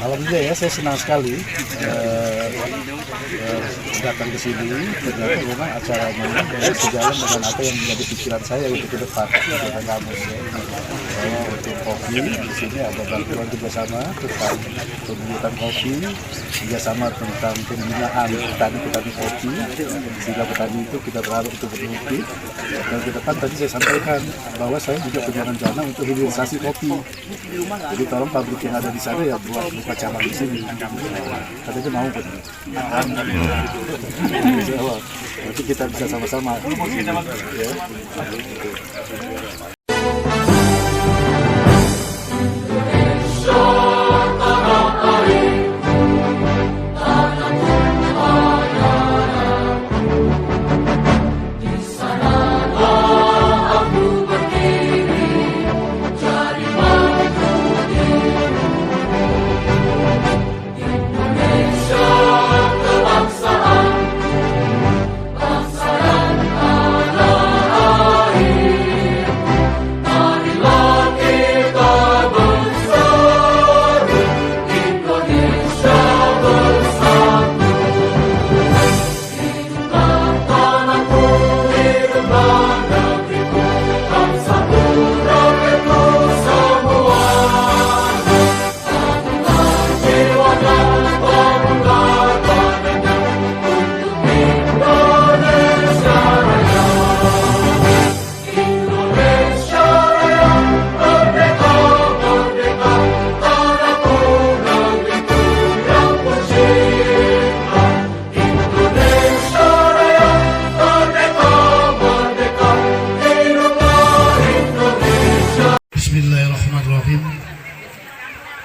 Alhamdulillah ya, saya senang sekali datang ke sini. Ternyata memang acaranya sejalan dengan apa yang menjadi pikiran saya untuk ke depan. Dengan kamu ya. Untuk kopi di sini ada bantuan kerjasama tentang pembuatan kopi, kerjasama tentang pembinaan petani kopi, sehingga petani itu kita berharap untuk berhenti. Dan ke depan tadi saya sampaikan bahwa saya juga punya rencana untuk hilirisasi kopi. Jadi tolong pabrik yang ada di sana ya buka cabang di sini. Katanya mau kan? Nanti kita bisa sama-sama. Ya. Bismillahirrahmanirrahim.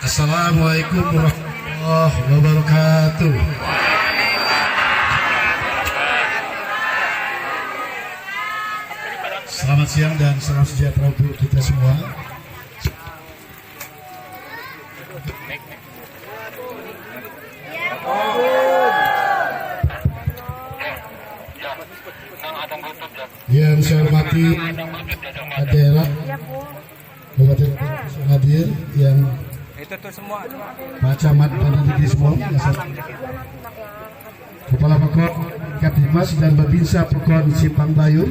Assalamualaikum warahmatullahi wabarakatuh. Selamat siang dan salam sejahtera untuk kita semua. Yang saya hormati daerah Kabupaten hadir, yang Pak Camat dan Didi semua, Kepala Pokon Kaptimas dan Babinsa Pokon Simpang Bayu,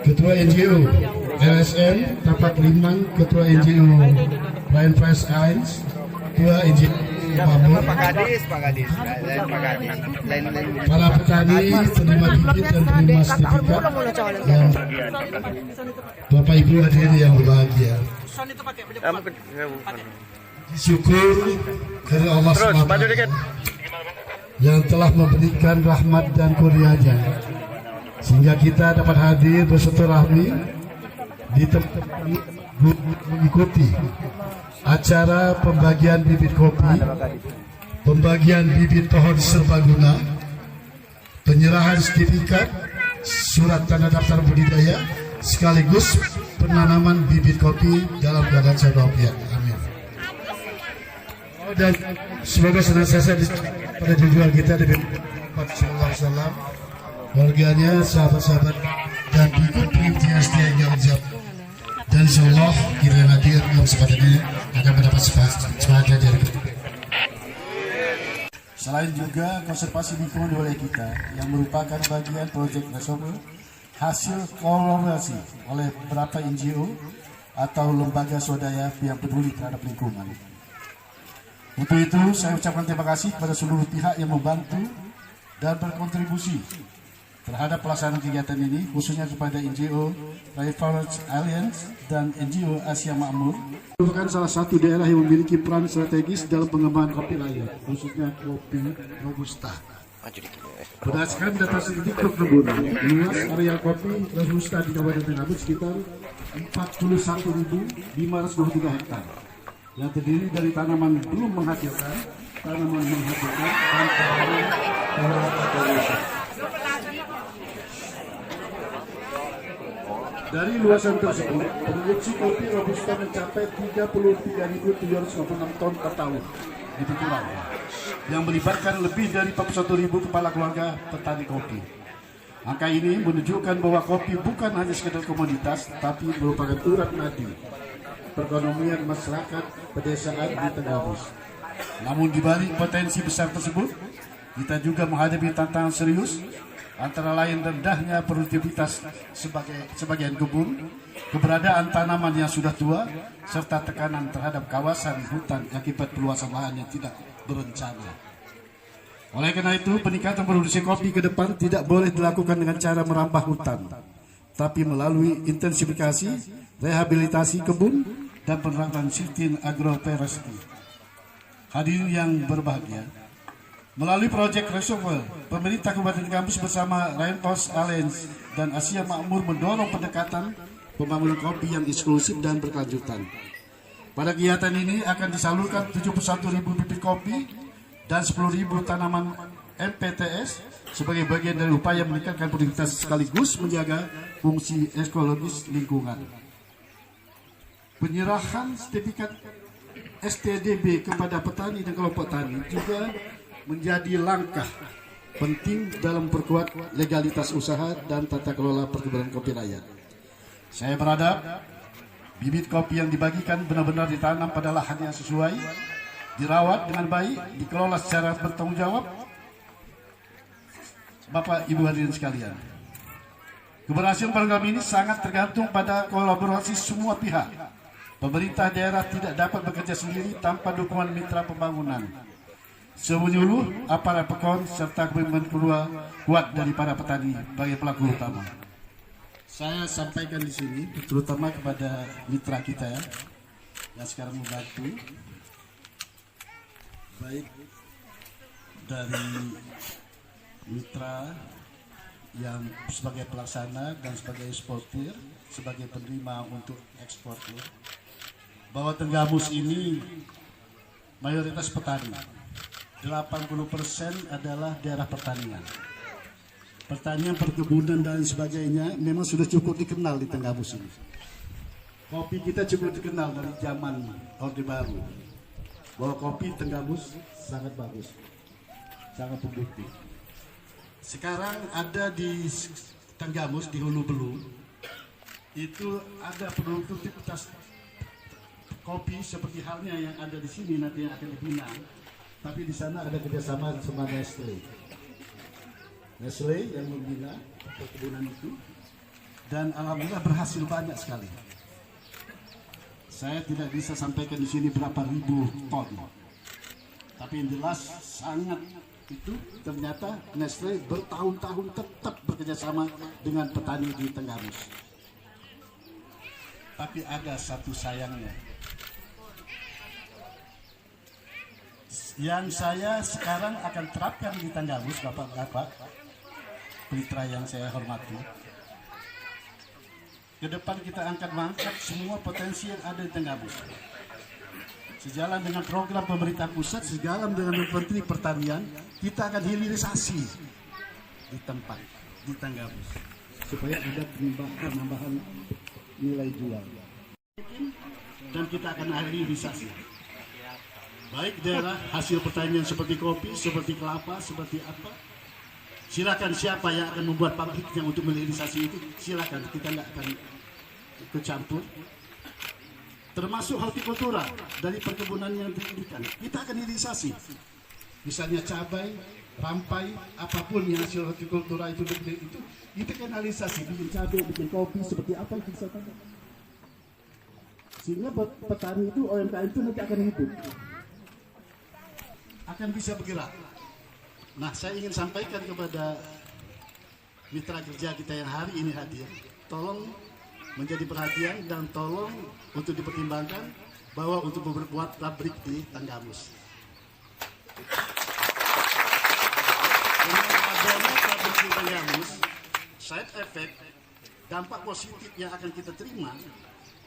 Ketua NGO LSM Tapak Limang, Ketua NGO Ryan Price Ains, Ketua NGO Mamur, para petani, penerima bibit dan penerima sertifikat, dan Bapak Ibu hadirin yang berbahagia. Syukur dari Allah SWT yang telah memberikan rahmat dan kurnianya sehingga kita dapat hadir bersilaturahmi di tempat mengikuti acara pembagian bibit kopi, pembagian bibit pohon serbaguna, penyerahan sertifikat, surat tanda daftar budidaya, sekaligus penanaman bibit kopi dalam keadaan sehat. Amin. Dan semoga senantiasa pada tujuan kita di Rasulullah, keluarganya, sahabat-sahabat, dan ikut pengikutnya setia hingga ujung. Dan insyaallah kita hadir dalam kesempatan ini akan mendapat semangat dari kita. Selain juga konservasi lingkungan di wilayah kita yang merupakan bagian proyek nasional hasil kolaborasi oleh beberapa NGO atau lembaga swadaya yang peduli terhadap lingkungan. Untuk itu saya ucapkan terima kasih kepada seluruh pihak yang membantu dan berkontribusi terhadap pelaksanaan kegiatan ini, khususnya kepada NGO Rainforest Alliance dan NGO Asia Makmur. Merupakan salah satu daerah yang memiliki peran strategis dalam pengembangan kopi layak, khususnya kopi Robusta. Berdasarkan data statistik perkebunan, luas area kopi Robusta di Kabupaten Tengah sekitar 41.523 hektar, yang terdiri dari tanaman belum menghasilkan, tanaman menghasilkan, dan tanaman Robusta. Dari luasan tersebut, produksi kopi Robusta mencapai 33.756 ton per tahun di Pulau, yang melibatkan lebih dari 41.000 kepala keluarga petani kopi. Angka ini menunjukkan bahwa kopi bukan hanya sekedar komoditas, tapi merupakan urat nadi perekonomian masyarakat pedesaan di Tenggamus. Namun di balik potensi besar tersebut, kita juga menghadapi tantangan serius, antara lain rendahnya produktivitas sebagian kebun, keberadaan tanaman yang sudah tua, serta tekanan terhadap kawasan hutan akibat perluasan lahan yang tidak berencana. Oleh karena itu, peningkatan produksi kopi ke depan tidak boleh dilakukan dengan cara merambah hutan, tapi melalui intensifikasi, rehabilitasi kebun, dan penerapan sistem agroforestry. Hadirin yang berbahagia, melalui proyek Reservoir, pemerintah Kabupaten Tenggamus bersama Rainforest Alliance dan Asia Makmur mendorong pendekatan pembangunan kopi yang eksklusif dan berkelanjutan. Pada kegiatan ini akan disalurkan 71.000 bibit kopi dan 10.000 tanaman MPTS sebagai bagian dari upaya meningkatkan produktivitas sekaligus menjaga fungsi ekologis lingkungan. Penyerahan sertifikat STDB kepada petani dan kelompok tani juga menjadi langkah penting dalam perkuat legalitas usaha dan tata kelola perkebunan kopi rakyat. Saya berharap bibit kopi yang dibagikan benar-benar ditanam pada lahan yang sesuai, dirawat dengan baik, dikelola secara bertanggung jawab. Bapak Ibu hadirin sekalian, keberhasilan program ini sangat tergantung pada kolaborasi semua pihak. Pemerintah daerah tidak dapat bekerja sendiri tanpa dukungan mitra pembangunan. Semenyuluh aparat PEKON serta komitmen kedua kuat dari para petani sebagai pelaku utama. Saya sampaikan di sini terutama kepada mitra kita yang sekarang membantu, baik dari mitra yang sebagai pelaksana dan sebagai eksportir, sebagai penerima untuk eksportir, bahwa Tenggamus ini mayoritas petani. 80% adalah daerah pertanian. Pertanian, perkebunan dan sebagainya memang sudah cukup dikenal di Tenggamus ini. Kopi kita cukup dikenal dari zaman Orde Baru, bahwa kopi Tenggamus sangat bagus, sangat produktif. Sekarang ada di Tenggamus, di Hulu Belu, itu ada produktivitas kopi seperti halnya yang ada di sini nanti yang akan dibina. Tapi di sana ada kerjasama sama Nestle. Nestle yang membina perkebunan itu, dan alhamdulillah berhasil banyak sekali. Saya tidak bisa sampaikan di sini berapa ribu ton, tapi yang jelas sangat itu ternyata Nestle bertahun-tahun tetap bekerjasama dengan petani di Tenggamus. Tapi ada satu sayangnya, yang saya sekarang akan terapkan di Tenggamus, Bapak-bapak, mitra yang saya hormati. Ke depan kita akan mengangkat semua potensi yang ada di Tenggamus. Sejalan dengan program pemerintah pusat, sejalan dengan Menteri Pertanian, kita akan hilirisasi di tempat, di Tenggamus, supaya ada penambahan nilai jual. Dan kita akan hilirisasi. Baik daerah hasil pertanian seperti kopi, seperti kelapa, seperti apa. Silakan siapa yang akan membuat pabriknya untuk melirisasi itu, silakan, kita nggak akan kecampur. Termasuk hortikultura dari perkebunan yang diberikan, kita akan hilirisasi. Misalnya cabai, rampai, apapun yang hasil hortikultura itu kita akan hilirisasi, bikin cabai, bikin kopi, seperti apa itu bisa tahu. Sehingga petani itu, UMKM itu nanti akan hidup, akan bisa bergerak. Nah, saya ingin sampaikan kepada mitra kerja kita yang hari ini hadir, tolong menjadi perhatian dan tolong untuk dipertimbangkan bahwa untuk membuat pabrik di Tenggamus. Dengan adanya pabrik di Tenggamus, side effect, dampak positif yang akan kita terima,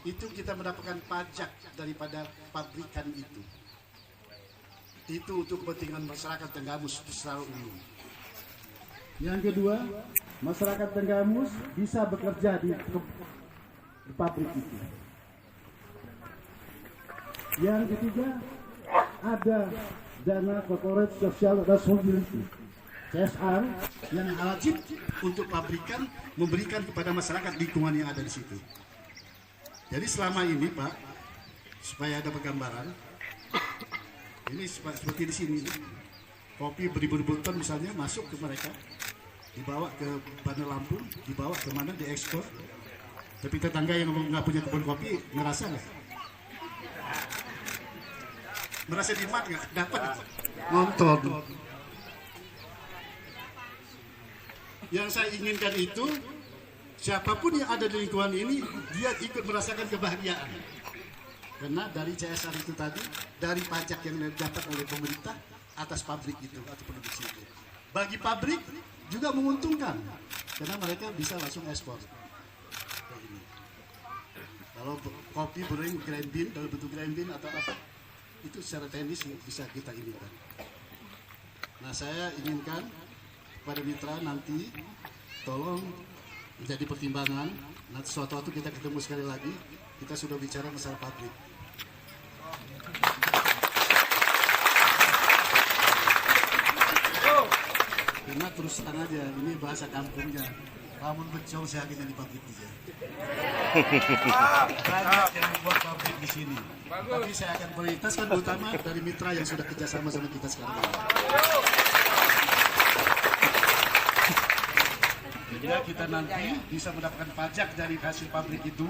itu kita mendapatkan pajak daripada pabrikan itu. Itu untuk kepentingan masyarakat Tenggamus secara umum. Yang kedua, masyarakat Tenggamus bisa bekerja di pabrik itu. Yang ketiga, ada dana corporate social responsibility (CSR) yang wajib untuk pabrikan memberikan kepada masyarakat lingkungan yang ada di situ. Jadi selama ini Pak, supaya ada penggambaran. Ini seperti di sini, kopi beribu-ribu ton misalnya masuk ke mereka, dibawa ke Bandar Lampung, dibawa ke mana, diekspor. Tapi tetangga yang nggak punya kebun kopi ngerasa nggak? Merasa nikmat nggak? Dapat nonton. Yang saya inginkan itu siapapun yang ada di lingkungan ini dia ikut merasakan kebahagiaan. Karena dari CSR itu tadi, dari pajak yang didapat oleh pemerintah atas pabrik itu atau produksi itu. Bagi pabrik juga menguntungkan karena mereka bisa langsung ekspor. Kalau kopi brewing grain bean dalam bentuk grain bean atau apa, itu secara teknis bisa kita inikan. Nah, saya inginkan pada mitra nanti tolong menjadi pertimbangan. Nanti suatu waktu kita ketemu sekali lagi, kita sudah bicara masalah pabrik. Karena terus terang aja, ini bahasa kampungnya. Lamun bencong saya akan jadi pabrik aja. Banyak yang membuat pabrik di sini. Tapi saya akan prioritaskan utama dari mitra yang sudah kerjasama sama kita sekarang. Jadi kita nanti bisa mendapatkan pajak dari hasil pabrik itu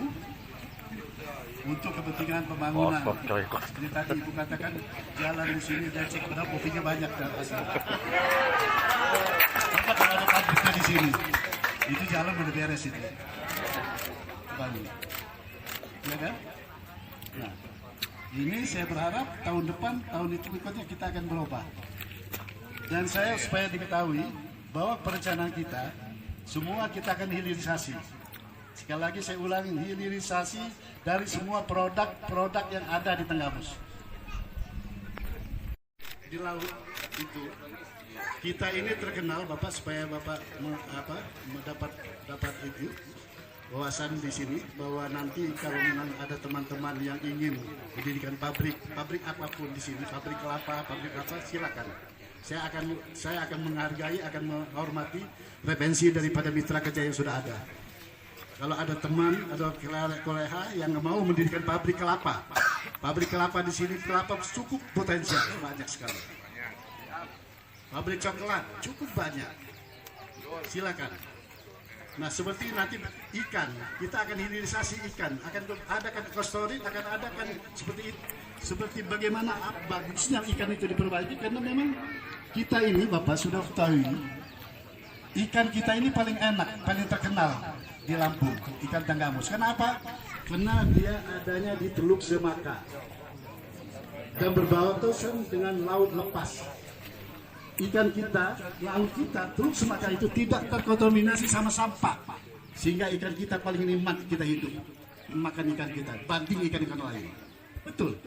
untuk kepentingan pembangunan. Seperti tadi Ibu katakan, jalan di sini dan cek benar kopinya banyak dan hasilnya. Coba kalau ada pabriknya di sini, itu jalan udah beres itu. Bangun. Ya kan? Nah, ini saya berharap tahun depan, tahun itu berikutnya kita akan berubah. Dan saya supaya diketahui bahwa perencanaan kita, semua kita akan hilirisasi. Sekali lagi saya ulangi, hilirisasi dari semua produk-produk yang ada di Tenggamus. Di laut itu kita ini terkenal Bapak, supaya Bapak dapat itu wawasan di sini bahwa nanti kalau memang ada teman-teman yang ingin mendirikan pabrik apapun di sini, pabrik kelapa, pabrik apa, silakan. Saya akan menghargai, akan menghormati referensi daripada mitra kerja yang sudah ada. Kalau ada teman, ada koleha yang mau mendirikan pabrik kelapa di sini, kelapa cukup potensial, banyak sekali. Pabrik coklat cukup banyak, silakan. Nah, seperti nanti ikan, kita akan hilirisasi ikan, akan adakan kostorin, akan adakan seperti bagaimana bagusnya ikan itu diperbaiki, karena memang kita ini Bapak sudah ketahui, ikan kita ini paling enak, paling terkenal di Lampung, ikan Tenggamus. Kenapa? Karena dia adanya di Teluk Semaka dan berbatasan dengan laut lepas. Ikan kita, laut kita, Teluk Semaka itu tidak terkontaminasi sama sampah, sehingga ikan kita paling nikmat kita hidup makan ikan kita banding ikan-ikan lain. Betul,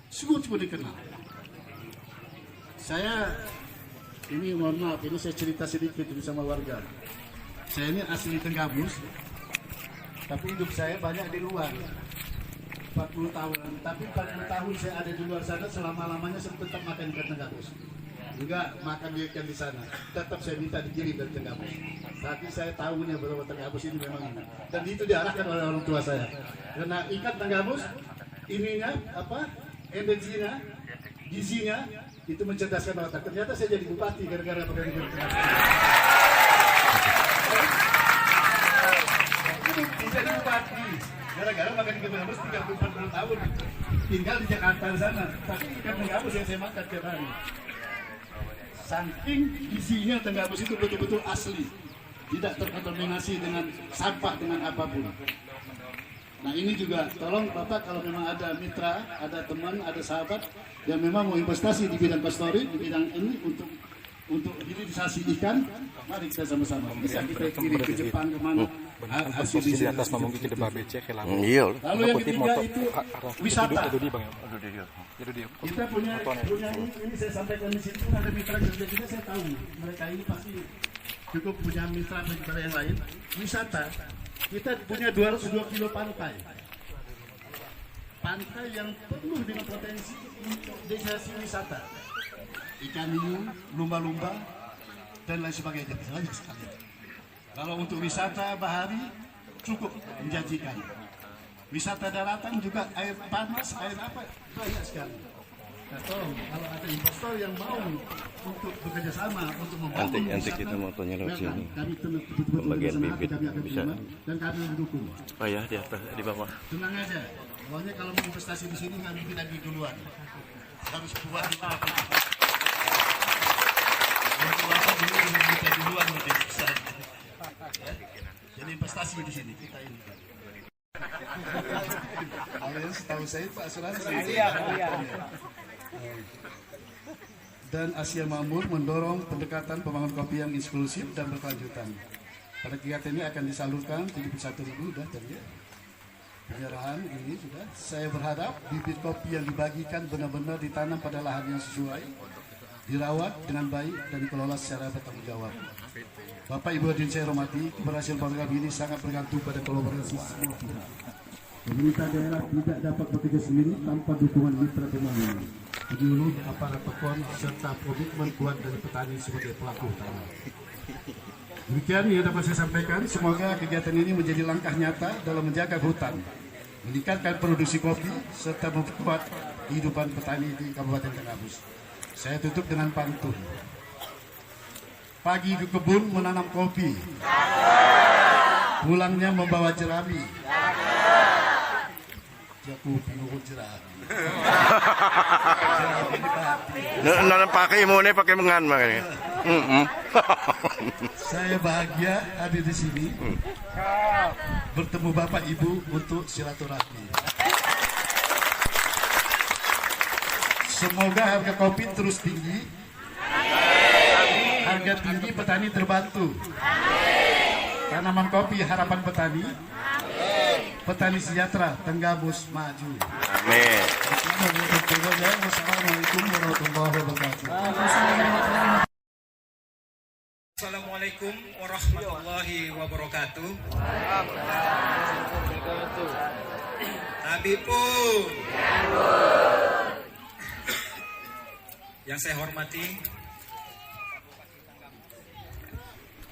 sungguh-sungguh dikenal. Saya ini mohon maaf, ini saya cerita sedikit bersama warga. Saya ini asli Tenggamus, tapi hidup saya banyak di luar. 40 tahun, tapi 40 tahun saya ada di luar sana, selama-lamanya saya tetap makan ikan Tenggamus. Enggak makan ikan di sana, tetap saya minta dikirim dari Tenggamus. Tapi saya tahunya bahwa Tenggamus ini memang ini. Dan itu diarahkan oleh orang tua saya. Karena ikan Tenggamus, ininya apa, energinya, gizinya, itu mencerdaskan otak. Ternyata saya jadi bupati gara-gara makan ikan Tenggamus. Jadi bupati gara-gara makan ikan Tenggamus 30-40 tahun. Tinggal di Jakarta sana, tapi ikan Tenggamus yang saya makan tiap hari. Saking gizinya Tenggamus itu betul-betul asli, tidak terkontaminasi dengan sampah, dengan apapun. Nah, ini juga tolong Bapak, kalau memang ada mitra, ada teman, ada sahabat yang memang mau investasi di bidang pastorin, di bidang ini untuk hilirisasi ikan, mari kita sama-sama. Bisa kita kirim ke Jepang, kemana, hasil di atas ngomong ke depan BC. Lalu yang ketiga itu wisata. Kita punya ini saya sampaikan di situ, ada mitra kerja kita, saya tahu mereka ini pasti cukup punya mitra yang lain. Wisata, kita punya 202 kilo pantai yang penuh dengan potensi untuk destinasi wisata, ikan hiu, lumba-lumba dan lain sebagainya, banyak sekali. Kalau untuk wisata bahari cukup menjanjikan. Wisata daratan juga air panas, air apa, banyak sekali. Nah, tolong kalau ada investor yang mau untuk bekerja sama untuk membangun Nanti wisata, kita mau tanya lewat silakan. sini. Kami betul-betul Pembagian bersama bibit kami akan bisa. terima dan kami mendukung. Oh ya, di atas, di bawah. Tenang aja, pokoknya kalau mau investasi di sini kami tidak di duluan, harus buat di duluan lebih besar. Ya. Jadi investasi di sini kita ini. Kalau yang setahu saya itu asuransi. Dan Asia Makmur mendorong pendekatan pembangunan kopi yang inklusif dan berkelanjutan. Pada kegiatan ini akan disalurkan 71.000 dan tadi penyerahan ini sudah. Saya berharap bibit kopi yang dibagikan benar-benar ditanam pada lahan yang sesuai, dirawat dengan baik dan dikelola secara bertanggung jawab. Bapak Ibu hadirin saya hormati, keberhasilan program ini sangat bergantung pada kolaborasi semua pihak. Pemerintah daerah tidak dapat bekerja sendiri tanpa dukungan mitra pembangunan, penyuluh, aparat pekon, serta komitmen kuat dari petani sebagai pelaku utama. Demikian yang dapat saya sampaikan. Semoga kegiatan ini menjadi langkah nyata dalam menjaga hutan, meningkatkan produksi kopi, serta memperkuat kehidupan petani di Kabupaten Tenggamus. Saya tutup dengan pantun. Pagi ke kebun menanam kopi, pulangnya membawa jerami. Kopi nunggu jerami. Nanam pakai mau nih pakai mengan makanya. Saya bahagia hadir di sini bertemu Bapak Ibu untuk silaturahmi. Semoga harga kopi terus tinggi. Harga tinggi, petani terbantu. Tanaman kopi harapan petani. Petani sejahtera, Tenggamus maju. Amin. Wassalamualaikum warahmatullahi wabarakatuh. Assalamualaikum warahmatullahi wabarakatuh. Habibur. Yang saya hormati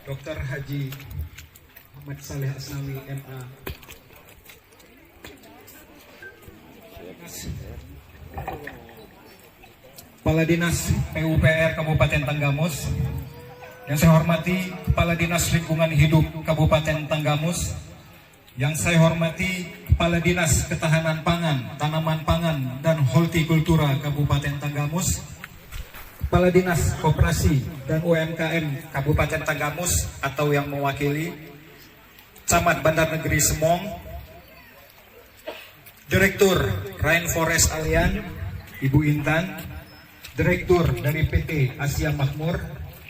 Dr. Haji Muhammad Saleh Asnawi MA, Kepala Dinas PUPR Kabupaten Tenggamus. Yang saya hormati Kepala Dinas Lingkungan Hidup Kabupaten Tenggamus. Yang saya hormati Kepala Dinas Ketahanan Pangan, Tanaman Pangan, dan Hortikultura Kabupaten Tenggamus. Kepala Dinas Koperasi dan UMKM Kabupaten Tenggamus atau yang mewakili. Camat Bandar Negeri Semong. Direktur Rainforest Alliance Ibu Intan. Direktur dari PT Asia Makmur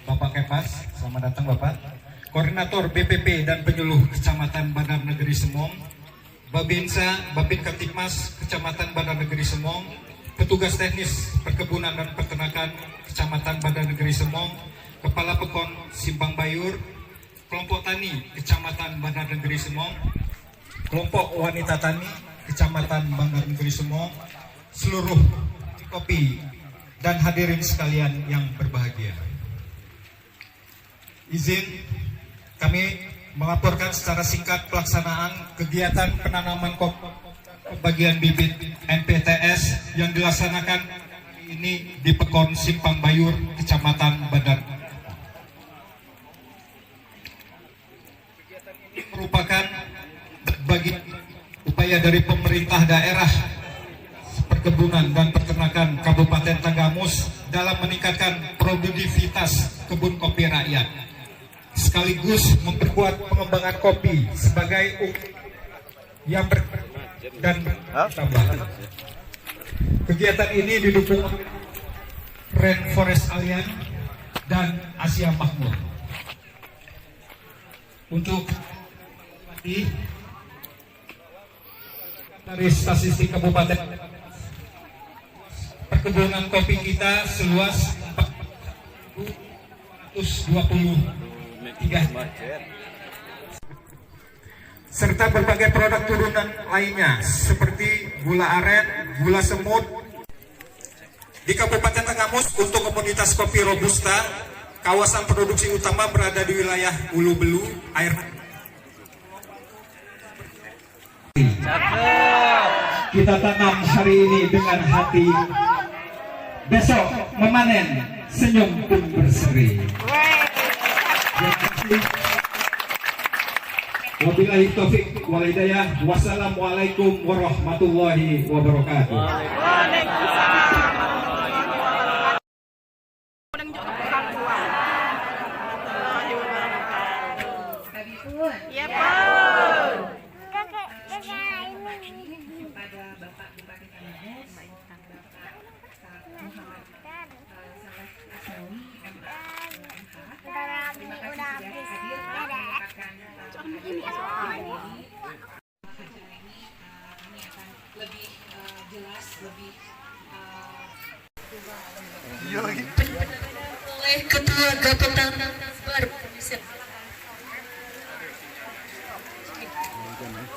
Bapak Kepas, selamat datang Bapak. Koordinator BPP dan penyuluh Kecamatan Bandar Negeri Semong. Babinsa, Babin Kaptipmas Kecamatan Bandar Negeri Semong. Petugas teknis perkebunan dan peternakan Kecamatan Bandar Negeri Semong. Kepala Pekon Simpang Bayur. Kelompok Tani Kecamatan Bandar Negeri Semong. Kelompok Wanita Tani Kecamatan Bandar Negeri Semong. Seluruh kopi dan hadirin sekalian yang berbahagia. Izin kami melaporkan secara singkat pelaksanaan kegiatan penanaman kopi bagian bibit MPTS yang dilaksanakan ini di Pekon Simpang Bayur, Kecamatan Bandar. Kegiatan ini merupakan bagian upaya dari pemerintah daerah perkebunan dan peternakan Kabupaten Tenggamus dalam meningkatkan produktivitas kebun kopi rakyat, sekaligus memperkuat pengembangan kopi sebagai yang dan tambah. Kegiatan ini didukung Rainforest Alliance dan Asia Makmur. Untuk dari statistik Kabupaten, perkebunan kopi kita seluas 423 serta berbagai produk turunan lainnya seperti gula aren, gula semut. Di Kabupaten Tenggamus untuk komunitas kopi Robusta, kawasan produksi utama berada di wilayah Ulu Belu, air. kita tanam hari ini dengan hati, besok memanen senyum pun berseri. Terima kasih. Wabillahi taufik wal hidayah. Wassalamualaikum warahmatullahi wabarakatuh. Ya, Pak. Kepada Bapak Bupati Kalimantan, terima kasih sudah hadir menyampaikan kami akan lebih jelas, lebih oleh Ketua Gabungan baru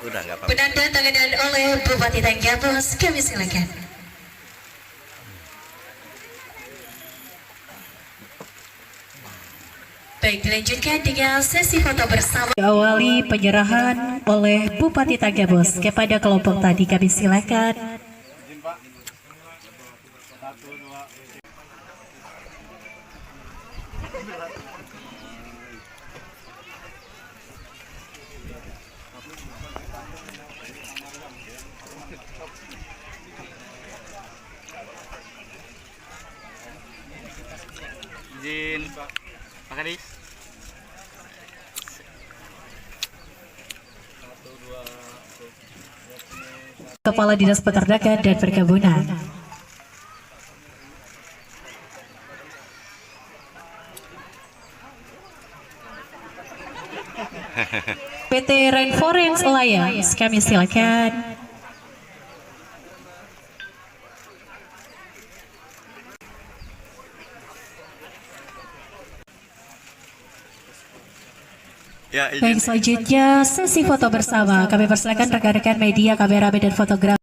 Udah nggak apa-apa. penanda tanganan oleh Bupati Tanggabos. Kami silakan. Baik, dilanjutkan dengan sesi foto bersama. Diawali penyerahan oleh Bupati Tanggabos kepada kelompok tadi. Kami silakan. Izin Pak Kadis. Kepala Dinas Peternakan dan Perkebunan. PT Rainforest Alliance, kami silakan. Ya, izin. Baik, selanjutnya sesi foto bersama. Kami persilakan rekan-rekan media, kameramen dan fotografer.